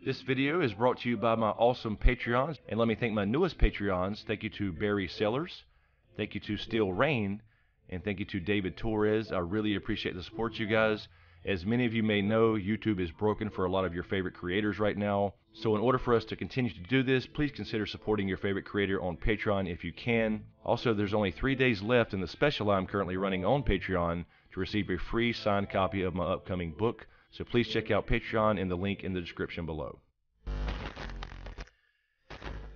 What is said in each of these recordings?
This video is brought to you by my awesome Patreons, and let me thank my newest Patreons. Thank you to Barry Sellers, thank you to Steel Rain, and thank you to David Torres. I really appreciate the support, you guys. As many of you may know, YouTube is broken for a lot of your favorite creators right now. So in order for us to continue to do this, please consider supporting your favorite creator on Patreon if you can. Also, there's only 3 days left in the special I'm currently running on Patreon to receive a free signed copy of my upcoming book. So please check out Patreon in the link in the description below.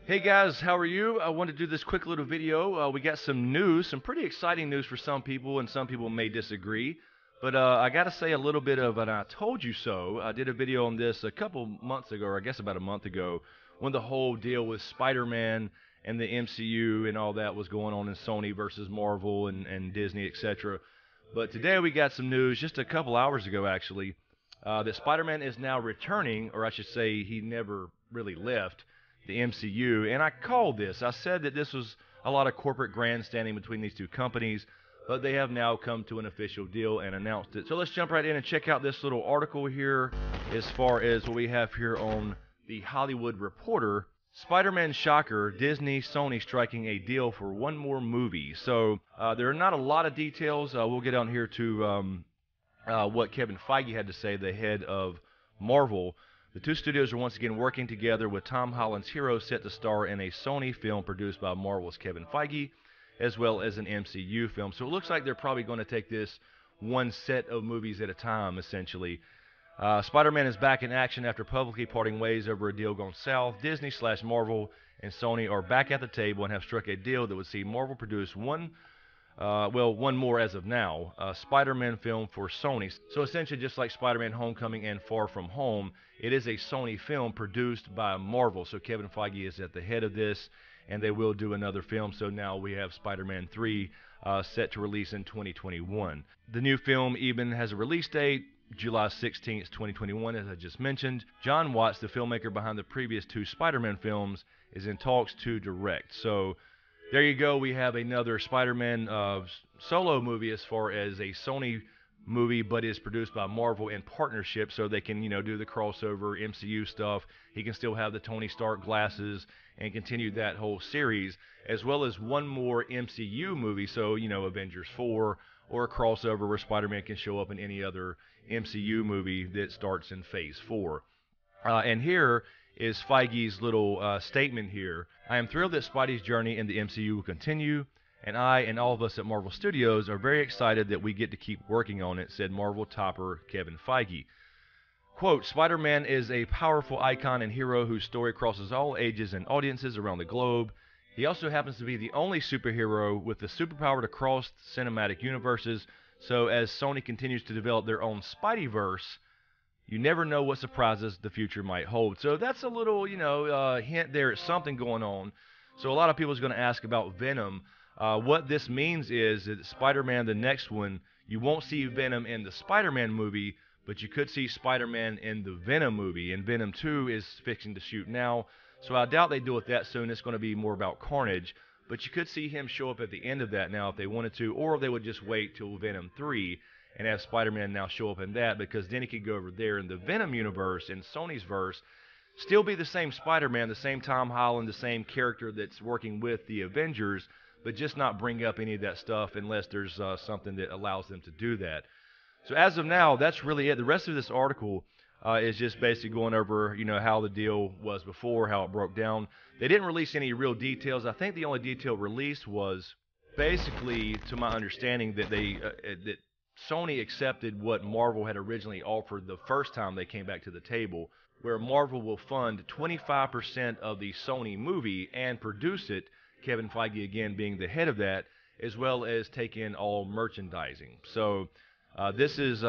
Hey guys, how are you? I wanted to do this quick little video. We got some news, some pretty exciting news for some people, and some people may disagree. But I got to say a little bit of an I told you so. I did a video on this a couple months ago, or I guess about a month ago, when the whole deal with Spider-Man and the MCU and all that was going on in Sony versus Marvel and Disney, etc. But today we got some news, just a couple hours ago actually, that Spider-Man is now returning, or I should say he never really left the MCU. And I called this. I said that this was a lot of corporate grandstanding between these two companies, but they have now come to an official deal and announced it. So let's jump right in and check out this little article here as far as what we have here on The Hollywood Reporter. Spider-Man shocker, Disney, Sony striking a deal for one more movie. So there are not a lot of details. We'll get on here to what Kevin Feige had to say, the head of Marvel. The two studios are once again working together, with Tom Holland's hero set to star in a Sony film produced by Marvel's Kevin Feige, as well as an MCU film. So it looks like they're probably going to take this one set of movies at a time, essentially. Spider-Man is back in action after publicly parting ways over a deal gone south. Disney/Marvel and Sony are back at the table and have struck a deal that would see Marvel produce one more as of now, Spider-Man film for Sony. So essentially, just like Spider-Man Homecoming and Far From Home, it is a Sony film produced by Marvel. So Kevin Feige is at the head of this, and they will do another film. So now we have Spider-Man 3 set to release in 2021. The new film even has a release date, July 16th, 2021, as I just mentioned. John Watts, the filmmaker behind the previous two Spider-Man films, is in talks to direct. So there you go. We have another Spider-Man solo movie as far as a Sony movie, but is produced by Marvel in partnership, so they can, do the crossover MCU stuff. He can still have the Tony Stark glasses and continue that whole series, as well as one more MCU movie, so, Avengers 4, or a crossover where Spider-Man can show up in any other MCU movie that starts in Phase 4. And here is Feige's little statement here. I am thrilled that Spidey's journey in the MCU will continue, and I and all of us at Marvel Studios are very excited that we get to keep working on it, said Marvel topper Kevin Feige. Quote, Spider-Man is a powerful icon and hero whose story crosses all ages and audiences around the globe. He also happens to be the only superhero with the superpower to cross cinematic universes, so as Sony continues to develop their own Spideyverse, you never know what surprises the future might hold. So that's a little, hint there at something going on. So a lot of people is going to ask about Venom. What this means is that Spider-Man, the next one, you won't see Venom in the Spider-Man movie, but you could see Spider-Man in the Venom movie. And Venom 2 is fixing to shoot now. So I doubt they do it that soon. It's going to be more about Carnage. But you could see him show up at the end of that now if they wanted to, or they would just wait till Venom 3 and have Spider-Man now show up in that, because then he could go over there in the Venom universe, in Sony's verse, still be the same Spider-Man, the same Tom Holland, the same character that's working with the Avengers, but just not bring up any of that stuff unless there's something that allows them to do that. So as of now, that's really it. The rest of this article is just basically going over, how the deal was before, how it broke down. They didn't release any real details. I think the only detail released was basically, to my understanding, that that Sony accepted what Marvel had originally offered the first time they came back to the table, where Marvel will fund 25% of the Sony movie and produce it, Kevin Feige again being the head of that, as well as take in all merchandising. So this is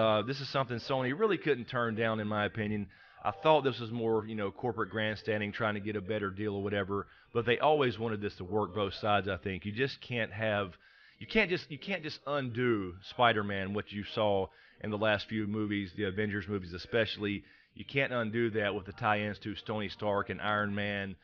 something Sony really couldn't turn down, in my opinion. I thought this was more, corporate grandstanding, trying to get a better deal or whatever, but they always wanted this to work both sides, I think. You just can't have... You can't just undo Spider-Man, what you saw in the last few movies, the Avengers movies especially. You can't undo that with the tie-ins to Tony Stark and Iron Man,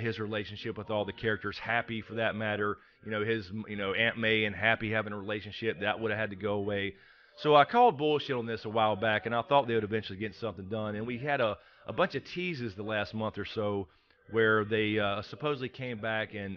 his relationship with all the characters, Happy for that matter. His Aunt May and Happy having a relationship, that would have had to go away. So I called bullshit on this a while back, and I thought they would eventually get something done. And we had a a bunch of teases the last month or so where they supposedly came back and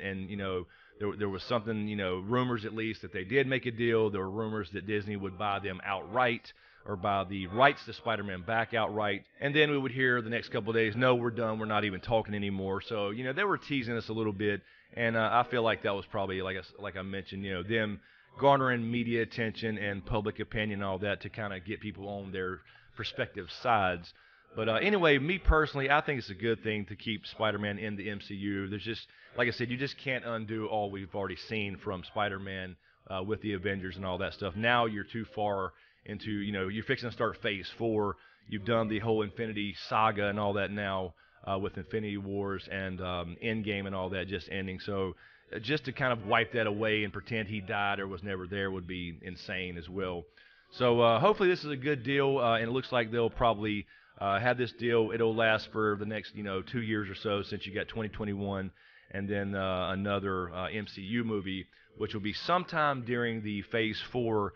there was something, rumors at least that they did make a deal. There were rumors that Disney would buy them outright or buy the rights to Spider-Man back outright. And then we would hear the next couple of days, no, we're done. We're not even talking anymore. So, they were teasing us a little bit. And I feel like that was probably, like I mentioned, them garnering media attention and public opinion and all that to kind of get people on their respective sides. But anyway, me personally, I think it's a good thing to keep Spider-Man in the MCU. There's just, like I said, you just can't undo all we've already seen from Spider-Man with the Avengers and all that stuff. Now you're too far into, you're fixing to start Phase 4. You've done the whole Infinity Saga and all that now with Infinity Wars and Endgame and all that just ending. So just to kind of wipe that away and pretend he died or was never there would be insane as well. So hopefully this is a good deal, and it looks like they'll probably have this deal. It'll last for the next 2 years or so, since you got 2021 and then another MCU movie, which will be sometime during the Phase 4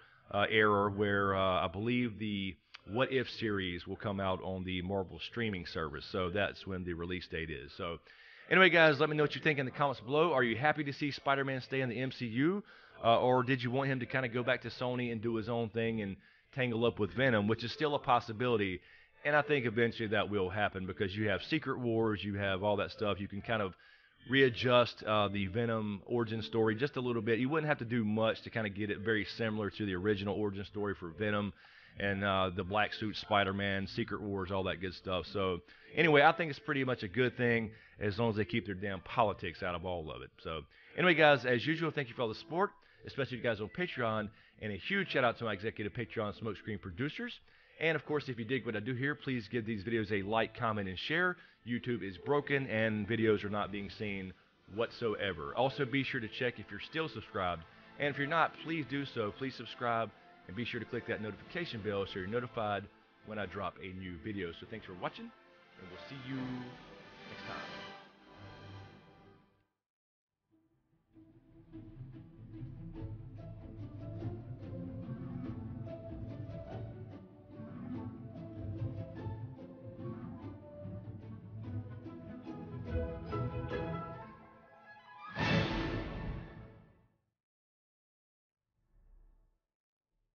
era, where I believe the What If series will come out on the Marvel streaming service. So that's when the release date is. So anyway, guys, let me know what you think in the comments below. Are you happy to see Spider-Man stay in the MCU? Or did you want him to kind of go back to Sony and do his own thing and tangle up with Venom, which is still a possibility. And I think eventually that will happen, because you have Secret Wars, you have all that stuff. You can kind of readjust the Venom origin story just a little bit. You wouldn't have to do much to kind of get it very similar to the original origin story for Venom and the Black Suit Spider-Man, Secret Wars, all that good stuff. So anyway, I think it's pretty much a good thing as long as they keep their damn politics out of all of it. So anyway, guys, as usual, thank you for all the support, especially you guys on Patreon, and a huge shout out to my executive Patreon SmokeScreen producers. And of course, if you dig what I do here, please give these videos a like, comment, and share. YouTube is broken and videos are not being seen whatsoever. Also, be sure to check if you're still subscribed. And if you're not, please do so. Please subscribe and be sure to click that notification bell so you're notified when I drop a new video. So thanks for watching, and we'll see you